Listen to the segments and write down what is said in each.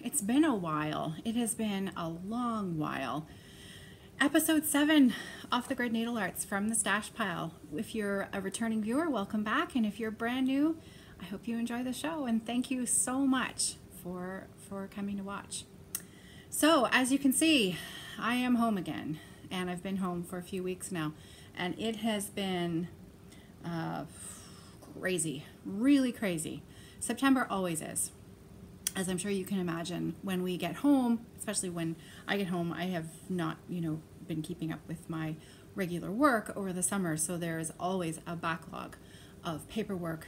It's been a while. It has been a long while. Episode 7, Off the Grid Needlearts from the stash pile. If you're a returning viewer, welcome back. And if you're brand new, I hope you enjoy the show. And thank you so much for coming to watch. So as you can see, I am home again. And I've been home for a few weeks now. And it has been crazy, really crazy. September always is. As I'm sure you can imagine, when we get home, especially when I get home, I have not, been keeping up with my regular work over the summer. So there is always a backlog of paperwork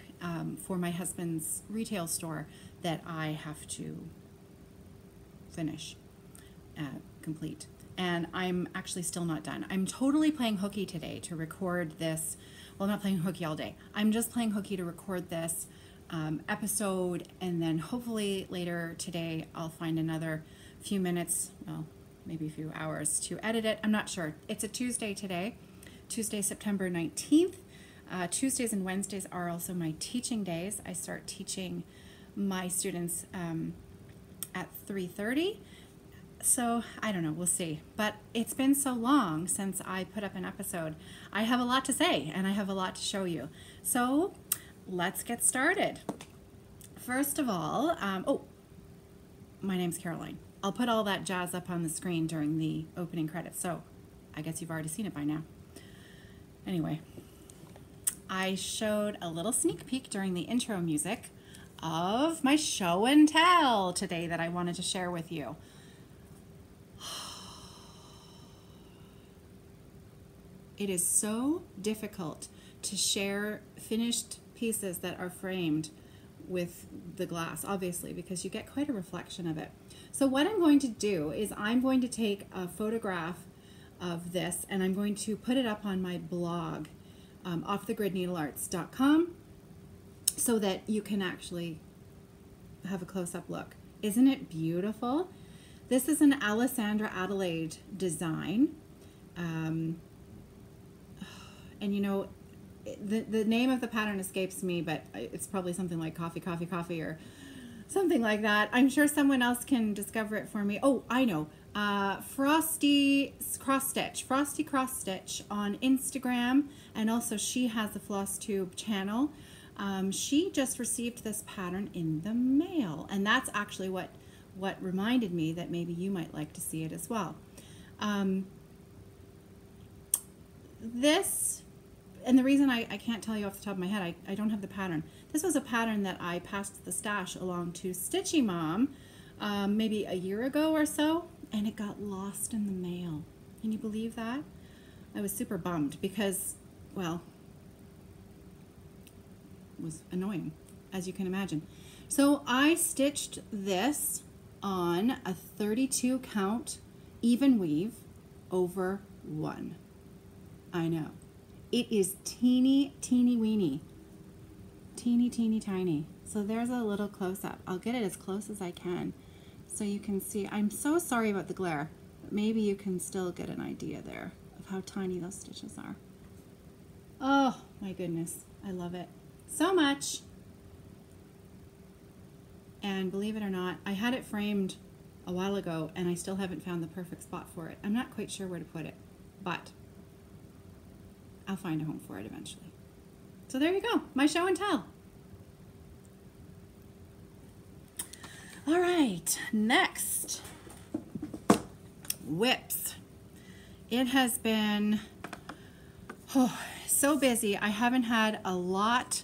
for my husband's retail store that I have to finish, complete. And I'm actually still not done. I'm totally playing hooky today to record this. Well, I'm not playing hooky all day. I'm just playing hooky to record this episode, and then hopefully later today I'll find another few minutes, well, maybe a few hours to edit it. I'm not sure. It's a Tuesday today, Tuesday, September 19th. Tuesdays and Wednesdays are also my teaching days. I start teaching my students at 3:30. So I don't know, we'll see. But it's been so long since I put up an episode. I have a lot to say and I have a lot to show you. So let's get started. First of all, my name's Caroline. I'll put all that jazz up on the screen during the opening credits, so I guess you've already seen it by now. Anyway, I showed a little sneak peek during the intro music of my show and tell today that I wanted to share with you. It is so difficult to share finished pieces that are framed with the glass, obviously, because you get quite a reflection of it. So what I'm going to do is I'm going to take a photograph of this and I'm going to put it up on my blog, offthegridneedlearts.com, so that you can actually have a close-up look. Isn't it beautiful? This is an Alessandra Adelaide design. And the name of the pattern escapes me, but it's probably something like coffee, coffee, coffee, or something like that. I'm sure someone else can discover it for me. Oh, I know. Frosty Cross Stitch on Instagram, and also she has a Flosstube channel. She just received this pattern in the mail, and that's actually what reminded me that maybe you might like to see it as well. And the reason I can't tell you off the top of my head, I don't have the pattern. This was a pattern that I passed the stash along to Stitchy Mom maybe a year ago or so, and it got lost in the mail. Can you believe that? I was super bummed because, well, it was annoying, as you can imagine. So I stitched this on a 32 count even weave over 1. I know. It is teeny, teeny weeny. Teeny, teeny, tiny. So there's a little close-up. I'll get it as close as I can so you can see. I'm so sorry about the glare, but maybe you can still get an idea there of how tiny those stitches are. Oh, my goodness. I love it so much. And believe it or not, I had it framed a while ago, and I still haven't found the perfect spot for it. I'm not quite sure where to put it, but I'll find a home for it eventually. So there you go, my show and tell. All right, next, whips. It has been so busy. I haven't had a lot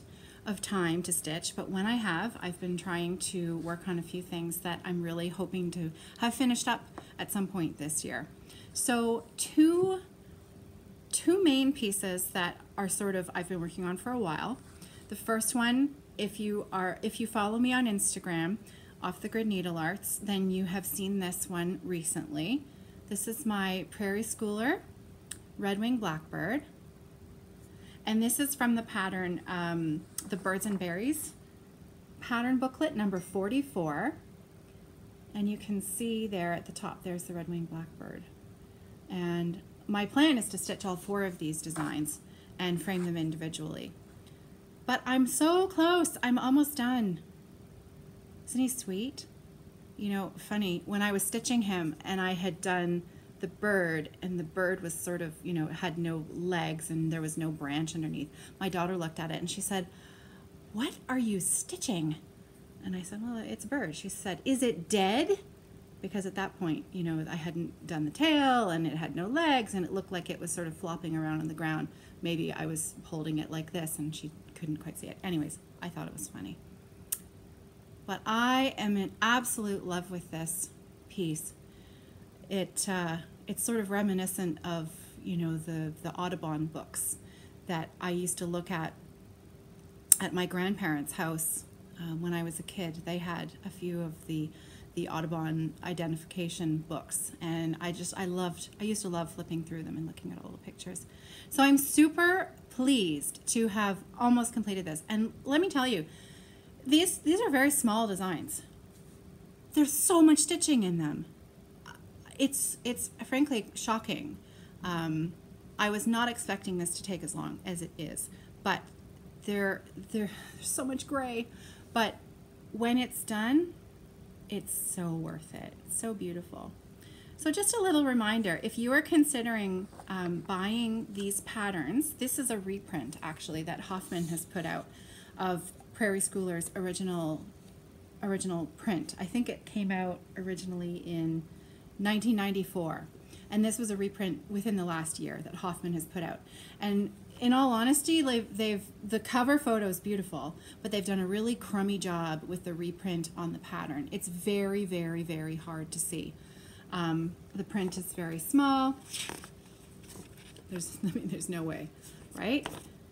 of time to stitch, but when I have, I've been trying to work on a few things that I'm really hoping to have finished up at some point this year. So two main pieces that are sort of I've been working on for a while. The first one, if you follow me on Instagram, Off the Grid Needlearts, then you have seen this one recently. This is my Prairie Schooler Red-winged Blackbird, and this is from the pattern the Birds and Berries pattern booklet number 44, and you can see there at the top there's the Red-winged Blackbird. And my plan is to stitch all 4 of these designs and frame them individually. But I'm so close. I'm almost done. Isn't he sweet? You know, funny, when I was stitching him and I had done the bird, and the bird was sort of, you know, had no legs and there was no branch underneath, my daughter looked at it and she said, "What are you stitching?" And I said, "Well, it's a bird." She said, "Is it dead?" Because at that point, you know, I hadn't done the tail and it had no legs and it looked like it was sort of flopping around on the ground. Maybe I was holding it like this and she couldn't quite see it. Anyways, I thought it was funny. But I am in absolute love with this piece. It's sort of reminiscent of, you know, the Audubon books that I used to look at my grandparents' house when I was a kid. They had a few of the Audubon identification books, and I used to love flipping through them and looking at all the pictures. So I'm super pleased to have almost completed this. And let me tell you, these are very small designs. There's so much stitching in them. It's frankly shocking. I was not expecting this to take as long as it is, but there's so much gray. But when it's done, it's so worth it. It's so beautiful. So just a little reminder, if you are considering buying these patterns, this is a reprint actually that Hoffman has put out of Prairie Schooler's original print. I think it came out originally in 1994, and this was a reprint within the last year that Hoffman has put out. And in all honesty, the cover photo is beautiful, but they've done a really crummy job with the reprint on the pattern. It's very, very, very hard to see. The print is very small. There's no way, right?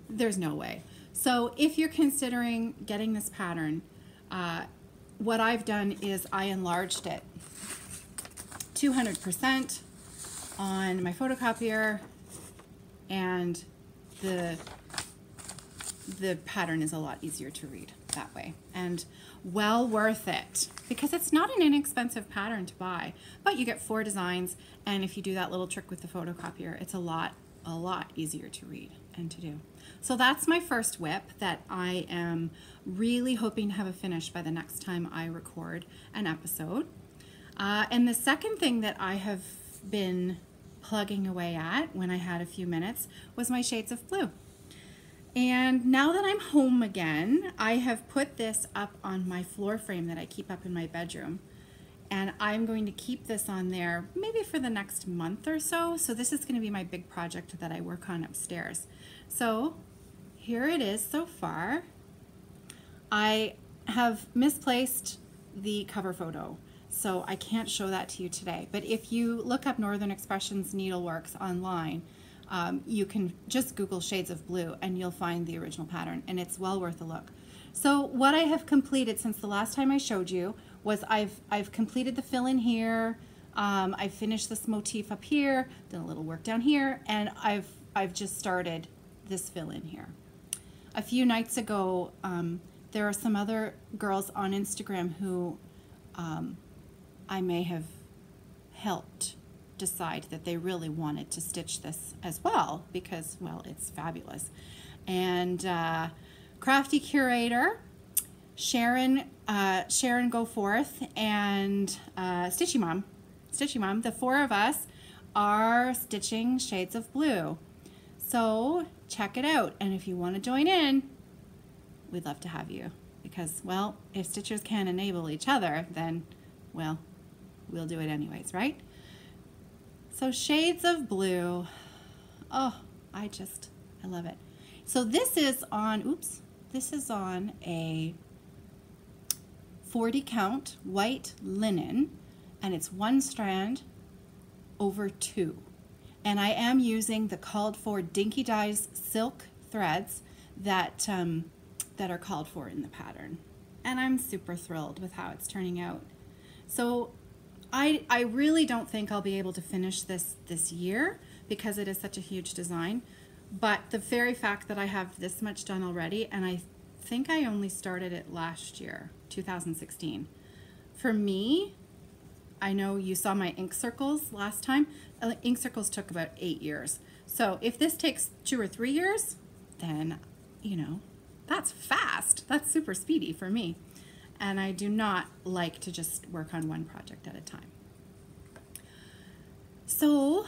There's no way. So if you're considering getting this pattern, what I've done is I enlarged it 200% on my photocopier, and the pattern is a lot easier to read that way, and well worth it because it's not an inexpensive pattern to buy, but you get 4 designs, and if you do that little trick with the photocopier, it's a lot easier to read and to do. So that's my first whip that I am really hoping to have a finish by the next time I record an episode. And the second thing that I have been plugging away at when I had a few minutes was my shades of blue. And now that I'm home again, I have put this up on my floor frame that I keep up in my bedroom. And I'm going to keep this on there maybe for the next month or so. So this is going to be my big project that I work on upstairs. So here it is so far. I have misplaced the cover photo, so I can't show that to you today. But if you look up Northern Expressions Needleworks online, you can just Google shades of blue and you'll find the original pattern, and it's well worth a look. So what I have completed since the last time I showed you was I've completed the fill in here, I've finished this motif up here, done a little work down here, and I've just started this fill in here. A few nights ago, there are some other girls on Instagram who I may have helped decide that they really wanted to stitch this as well because, well, it's fabulous. And Crafty Curator, Sharon Goforth, and Stitchy Mom, the 4 of us are stitching shades of blue. So check it out, and if you want to join in, we'd love to have you because, well, if stitchers can't enable each other, then, well, we'll do it anyways, right? So shades of blue, oh, I love it. So this is on, oops, this is on a 40 count white linen, and it's 1 strand over 2. And I am using the called for Dinky Dyes silk threads that are called for in the pattern. And I'm super thrilled with how it's turning out. So I really don't think I'll be able to finish this year because it is such a huge design. But the very fact that I have this much done already, and I think I only started it last year, 2016. For me, I know you saw my ink circles last time. Ink circles took about 8 years. So if this takes 2 or 3 years, then, you know, that's fast. That's super speedy for me. And I do not like to just work on one project at a time. So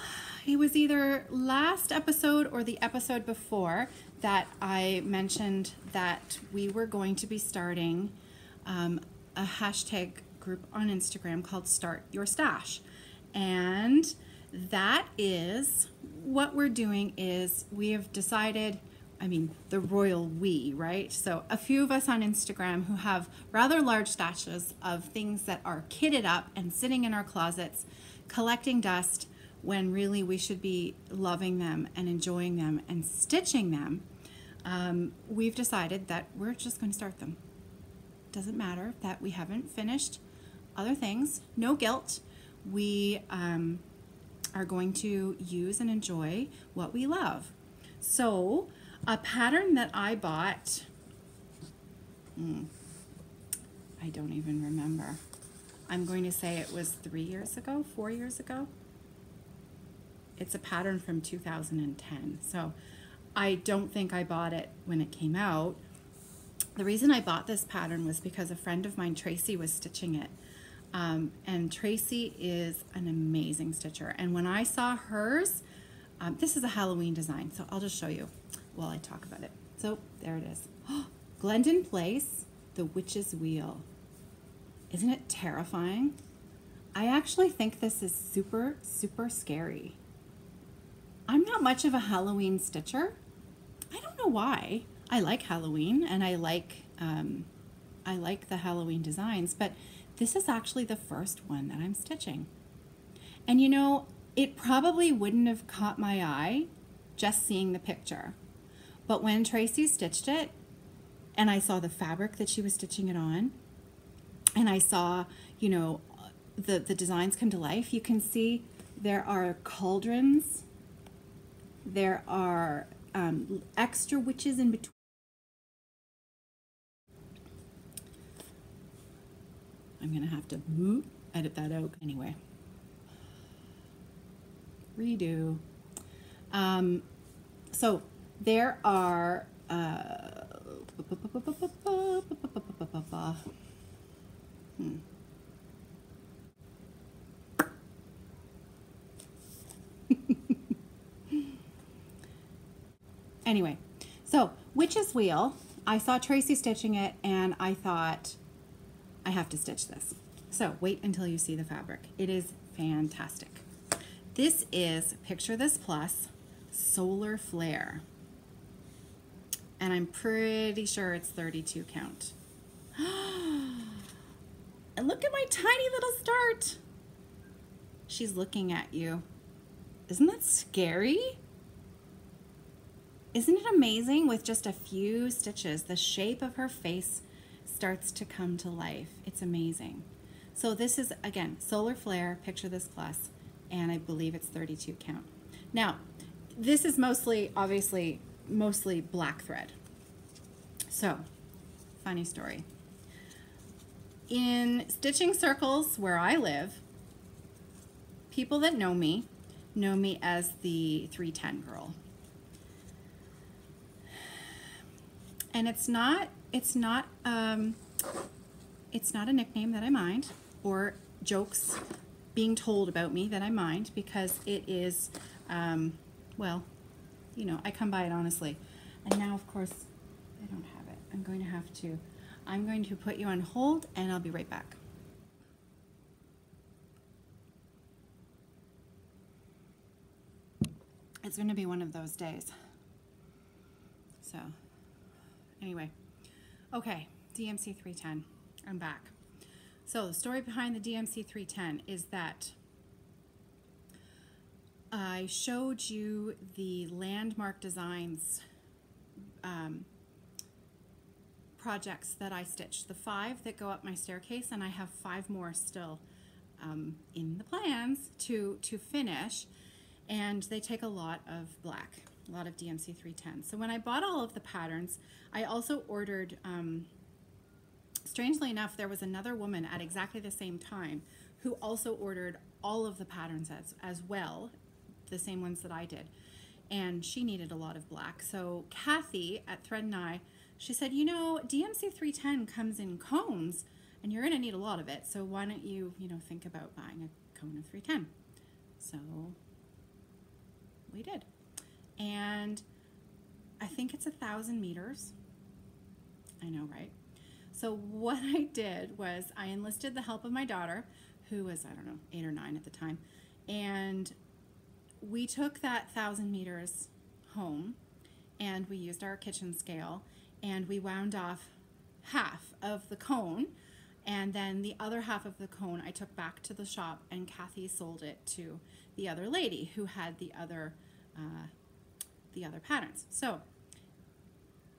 it was either last episode or the episode before that I mentioned that we were going to be starting a hashtag group on Instagram called Start Your Stash. And that is what we're doing is we have decided, I mean, the royal we, right? So a few of us on Instagram who have rather large stashes of things that are kitted up and sitting in our closets, collecting dust when really we should be loving them and enjoying them and stitching them. We've decided that we're just going to start them. Doesn't matter that we haven't finished other things, no guilt. We are going to use and enjoy what we love. So a pattern that I bought, I don't even remember. I'm going to say it was 3 years ago, 4 years ago. It's a pattern from 2010. So I don't think I bought it when it came out. The reason I bought this pattern was because a friend of mine, Tracy, was stitching it. And Tracy is an amazing stitcher. And when I saw hers, this is a Halloween design, so I'll just show you while I talk about it. So there it is. Glendon Place, the Witch's Wheel. Isn't it terrifying? I actually think this is super, super scary. I'm not much of a Halloween stitcher. I don't know why. I like Halloween and I like the Halloween designs, but this is actually the first one that I'm stitching. And you know, it probably wouldn't have caught my eye just seeing the picture. But when Tracy stitched it and I saw the fabric that she was stitching it on, and I saw, you know, the designs come to life, you can see there are cauldrons, there are extra witches in between. I'm gonna have to edit that out anyway. Redo. So there are Anyway, so Witch's Wheel, I saw Tracy stitching it and I thought, I have to stitch this. So wait until you see the fabric. It is fantastic. This is, picture this plus, Solar Flare. And I'm pretty sure it's 32 count. And look at my tiny little start. She's looking at you. Isn't that scary? Isn't it amazing? With just a few stitches, the shape of her face starts to come to life. It's amazing. So this is, again, Solar Flare, picture this plus, and I believe it's 32 count. Now, this is mostly, obviously, mostly black thread. So, funny story. In stitching circles where I live, people that know me as the 310 girl. And it's not a nickname that I mind, or jokes being told about me that I mind, because it is, well, you know, I come by it honestly. And now, of course, I don't have it. I'm going to put you on hold, and I'll be right back. It's going to be one of those days. So, anyway, Okay, DMC 310. I'm back. So the story behind the DMC 310 is that I showed you the Landmark Designs projects that I stitched, the 5 that go up my staircase, and I have 5 more still in the plans to finish, and they take a lot of black, a lot of DMC 310. So when I bought all of the patterns, I also ordered, strangely enough, there was another woman at exactly the same time who also ordered all of the patterns as well, the same ones that I did, and she needed a lot of black. So Kathy at Thread and I, she said, you know, DMC 310 comes in cones and you're going to need a lot of it. So why don't you, think about buying a cone of 310? So we did. And I think it's 1,000 meters. I know, right? So what I did was I enlisted the help of my daughter, who was, I don't know, 8 or 9 at the time. And we took that 1,000 meters home and we used our kitchen scale and we wound off half of the cone, and then the other half of the cone I took back to the shop, and Kathy sold it to the other lady who had the other patterns. So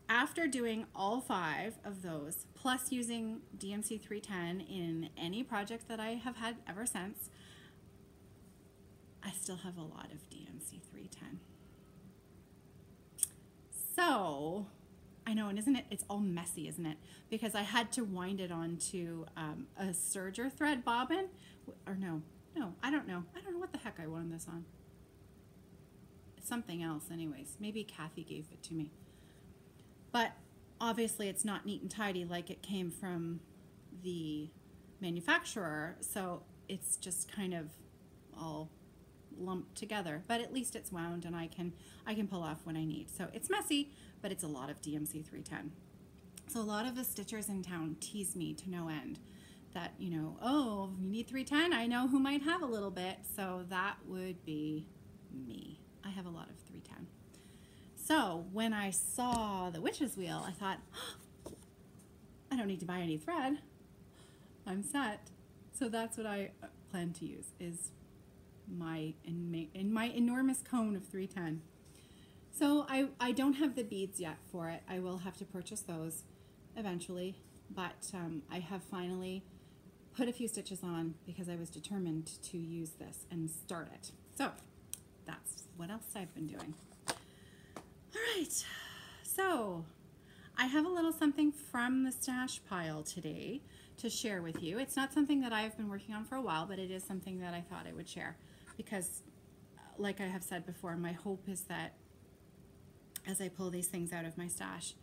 after doing all 5 of those, plus using DMC 310 in any project that I have had ever since, I still have a lot of DMC 310. So I know, and isn't it? It's all messy, isn't it? Because I had to wind it onto a serger thread bobbin, or no, I don't know. I don't know what the heck I wound this on. It's something else, anyways. Maybe Kathy gave it to me. But obviously, it's not neat and tidy like it came from the manufacturer, so it's just kind of all lumped together, but at least it's wound and I can pull off when I need. So it's messy, but it's a lot of DMC 310. So a lot of the stitchers in town tease me to no end that, oh, you need 310, I know who might have a little bit. So that would be me. I have a lot of 310. So when I saw the witch's wheel, I thought, oh, I don't need to buy any thread. I'm set. So that's what I plan to use, is my enormous cone of 310. So I don't have the beads yet for it. I will have to purchase those eventually, but I have finally put a few stitches on because I was determined to use this and start it. So that's what else I've been doing. All right, so I have a little something from the stash pile today to share with you. It's not something that I've been working on for a while, but it is something that I thought I would share because, like I have said before, my hope is that as I pull these things out of my stash,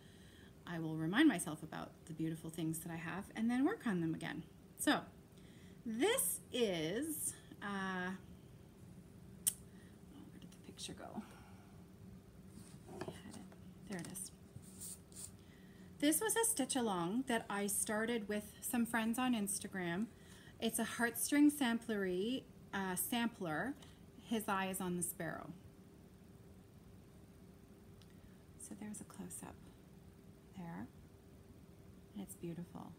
I will remind myself about the beautiful things that I have and then work on them again. So this is, where did the picture go? I had it. There it is. This was a stitch along that I started with some friends on Instagram. It's a heartstring sampler. His eye is on the sparrow. So there's a close-up there. And it's beautiful.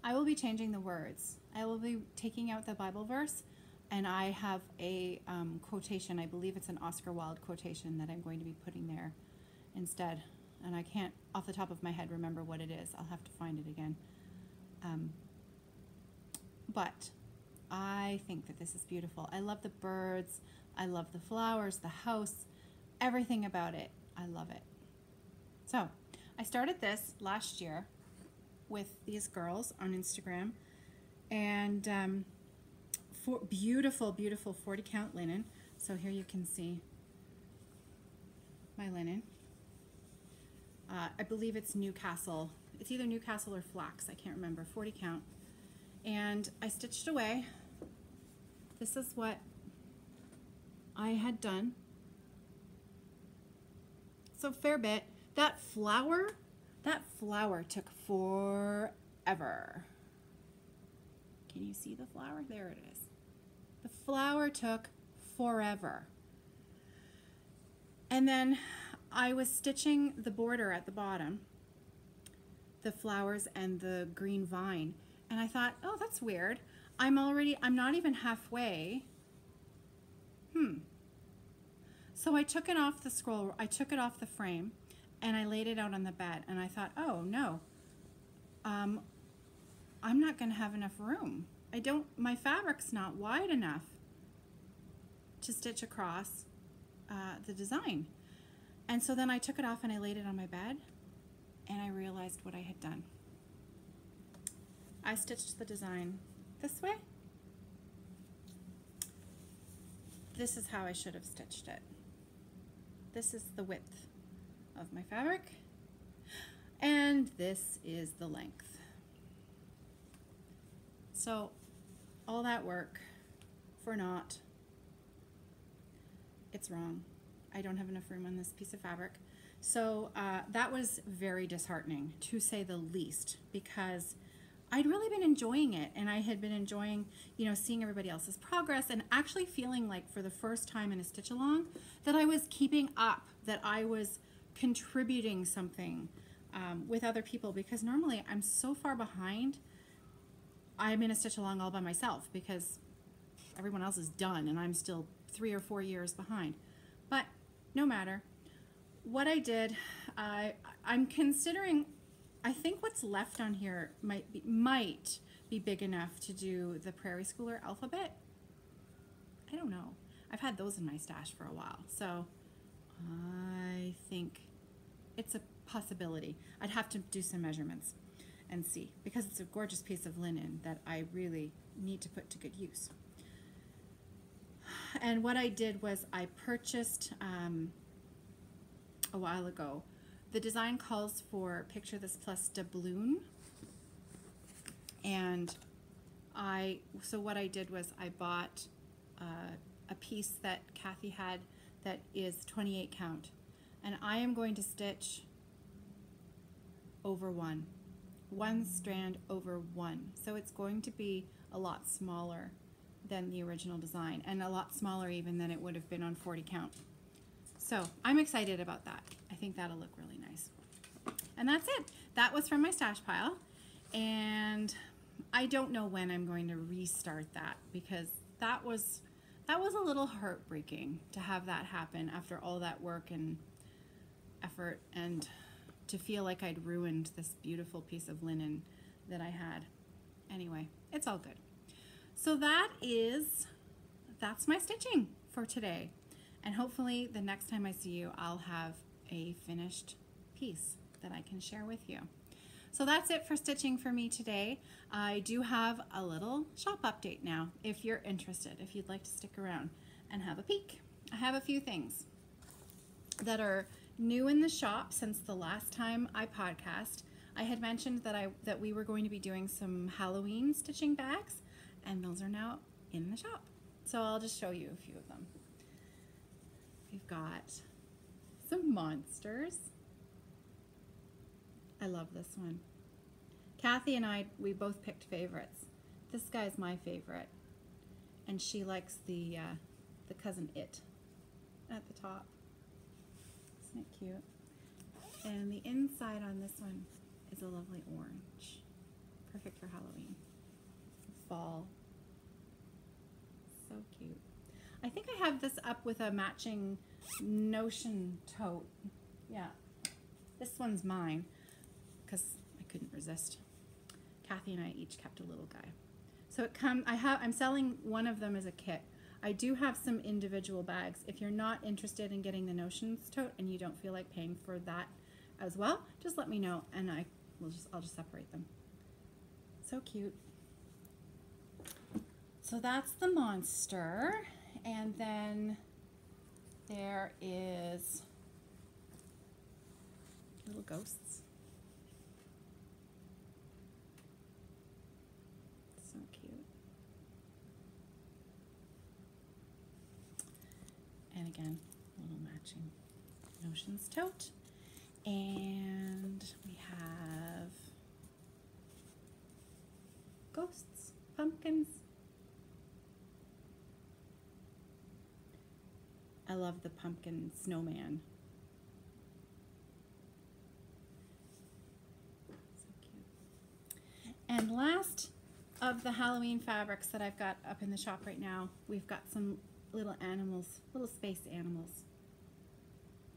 I will be changing the words. I will be taking out the Bible verse, and I have a quotation. I believe it's an Oscar Wilde quotation that I'm going to be putting there instead. And I can't, off the top of my head, remember what it is. I'll have to find it again. But I think that this is beautiful. I love the birds. I love the flowers, the house, everything about it. I love it. So I started this last year with these girls on Instagram, and for beautiful, beautiful 40 count linen. So here you can see my linen. I believe it's Newcastle. It's either Newcastle or Flax. I can't remember. 40 count. And I stitched away. This is what I had done. So fair bit. That flower took forever. Can you see the flower? There it is. The flower took forever. And then I was stitching the border at the bottom, the flowers and the green vine. And I thought, oh, that's weird. I'm not even halfway. So I took it off the scroll, I took it off the frame, and I laid it out on the bed, and I thought, oh no, I'm not gonna have enough room. My fabric's not wide enough to stitch across the design. And so then I took it off and I laid it on my bed, and I realized what I had done. I stitched the design this way. This is how I should have stitched it. This is the width of my fabric, and this is the length. So all that work for naught. It's wrong. I don't have enough room on this piece of fabric. So that was very disheartening, to say the least, because I'd really been enjoying it, and I had been enjoying, you know, seeing everybody else's progress and actually feeling like for the first time in a stitch along that I was keeping up, that I was contributing something with other people, because normally I'm so far behind. I'm in a stitch along all by myself because everyone else is done and I'm still 3 or 4 years behind. But no matter. What I did, I'm considering, I think what's left on here might be big enough to do the Prairie Schooler alphabet. I don't know. I've had those in my stash for a while, so I think it's a possibility. I'd have to do some measurements and see, because it's a gorgeous piece of linen that I really need to put to good use. And what I did was I purchased a while ago. The design calls for Picture This Plus doubloon, and so what I did was I bought a piece that Kathy had that is 28 count, and I am going to stitch over one strand over one, so it's going to be a lot smaller than the original design, and a lot smaller even than it would have been on 40 count. So I'm excited about that. I think that'll look really nice. And that's it. That was from my stash pile, and I don't know when I'm going to restart that, because that was a little heartbreaking to have that happen after all that work and effort, and to feel like I'd ruined this beautiful piece of linen that I had. Anyway, it's all good. So that's my stitching for today. And hopefully the next time I see you, I'll have a finished piece that I can share with you. So that's it for stitching for me today. I do have a little shop update now, if you're interested, if you'd like to stick around and have a peek. I have a few things that are new in the shop since the last time I podcast. I had mentioned that we were going to be doing some Halloween stitching bags, and those are now in the shop. So I'll just show you a few of them. We've got some monsters. I love this one. Kathy and we both picked favorites. This guy's my favorite, and she likes the cousin It at the top. Isn't it cute? And the inside on this one is a lovely orange. Perfect for Halloween. Fall. So cute. I think I have this up with a matching Notion tote. Yeah, this one's mine because I couldn't resist. Kathy and I each kept a little guy. So I'm selling one of them as a kit. I do have some individual bags. If you're not interested in getting the Notions tote and you don't feel like paying for that as well, just let me know and I'll just separate them. So cute. So that's the monster, and then there is little ghosts. So cute. And again, a little matching Notions tote. And we have ghosts, pumpkins. I love the pumpkin snowman. So the Halloween fabrics that I've got up in the shop right now, we've got some little animals, little space animals.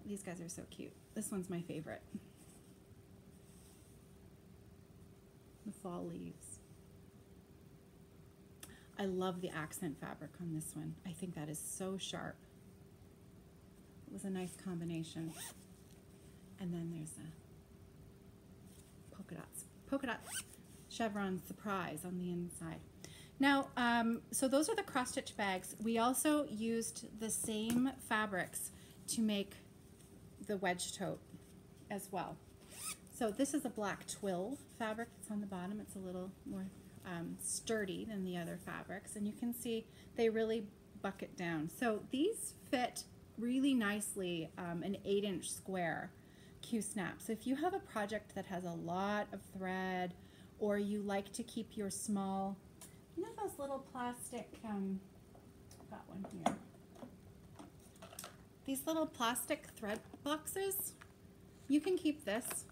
These guys are so cute. This one's my favorite. The fall leaves. I love the accent fabric on this one. I think that is so sharp. It was a nice combination. And then there's a polka dots chevron surprise on the inside. Now, so those are the cross stitch bags. We also used the same fabrics to make the wedge tote as well. So this is a black twill fabric that's on the bottom. It's a little more sturdy than the other fabrics, and you can see they really bucket down. So these fit really nicely an 8-inch square Q-snap. So if you have a project that has a lot of thread, or you like to keep your small, you know those little plastic, I've got one here, these little plastic thread boxes, you can keep this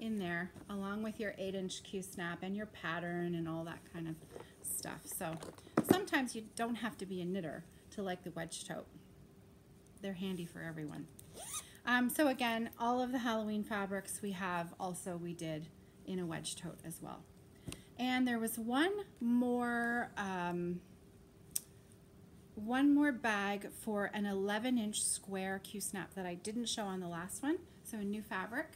in there along with your 8-inch Q-snap and your pattern and all that kind of stuff. So sometimes you don't have to be a knitter to like the wedge tote. They're handy for everyone. So again, all of the Halloween fabrics we did in a wedge tote as well. And there was one more bag for an 11-inch square Q-snap that I didn't show on the last one. So a new fabric,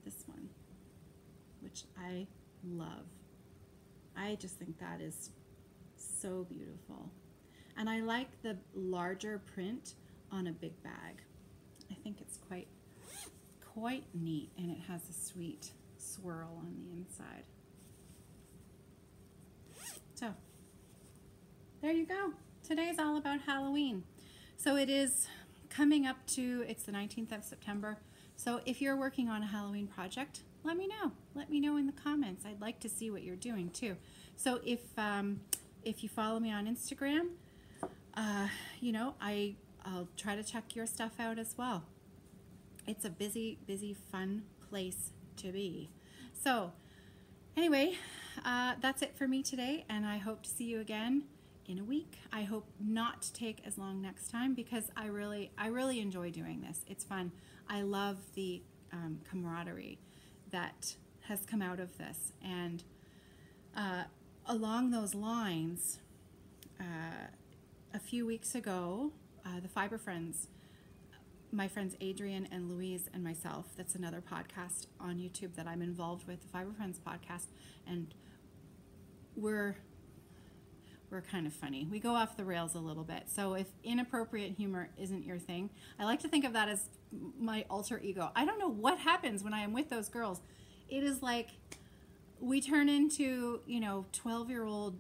this one, which I love. I just think that is so beautiful. And I like the larger print on a big bag. I think it's quite neat, and it has a sweet swirl on the inside. So there you go. Today's all about Halloween. So it is coming up to, it's the 19th of September. So if you're working on a Halloween project, let me know. Let me know in the comments. I'd like to see what you're doing too. So if you follow me on Instagram, you know, I'll try to check your stuff out as well. It's a busy, fun place to be. So anyway, that's it for me today, and I hope to see you again in a week. I hope not to take as long next time, because I really enjoy doing this. It's fun. I love the camaraderie that has come out of this. And along those lines, a few weeks ago, the Fiber Friends, my friends Adrian and Louise and myself, that's another podcast on YouTube that I'm involved with, the Fiber Friends podcast, and we're kind of funny. We go off the rails a little bit. So if inappropriate humor isn't your thing, I like to think of that as my alter ego. I don't know what happens when I am with those girls. It is like we turn into, you know, 12-year-old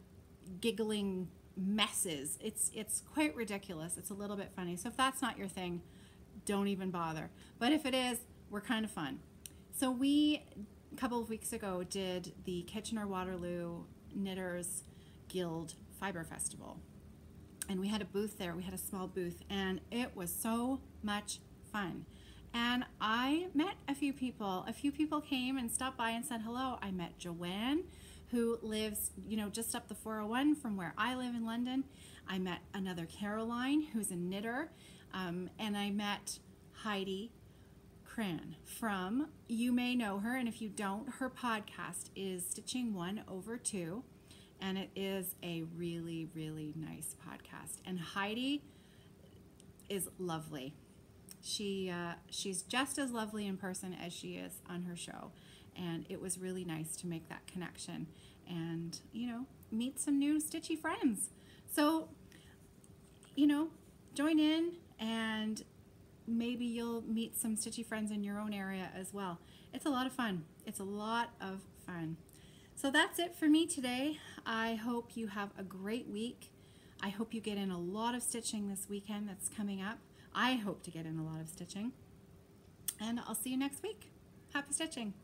giggling messes. It's quite ridiculous. It's a little bit funny. So if that's not your thing, don't even bother. But if it is, we're kind of fun. So we, a couple of weeks ago, did the Kitchener-Waterloo Knitters Guild Fiber Festival. And we had a booth there. We had a small booth, and it was so much fun. And I met a few people. A few people came and stopped by and said hello. I met Joanne, who lives, you know, just up the 401 from where I live in London. I met another Caroline, who's a knitter, and I met Heidi Cran from, you may know her, and if you don't, her podcast is Stitching 1 over 2, and it is a really, really nice podcast. And Heidi is lovely. She's just as lovely in person as she is on her show, and it was really nice to make that connection and, you know, meet some new stitchy friends. So, you know, join in, and maybe you'll meet some stitchy friends in your own area as well. It's a lot of fun. It's a lot of fun. So that's it for me today. I hope you have a great week. I hope you get in a lot of stitching this weekend that's coming up. I hope to get in a lot of stitching. And I'll see you next week. Happy stitching.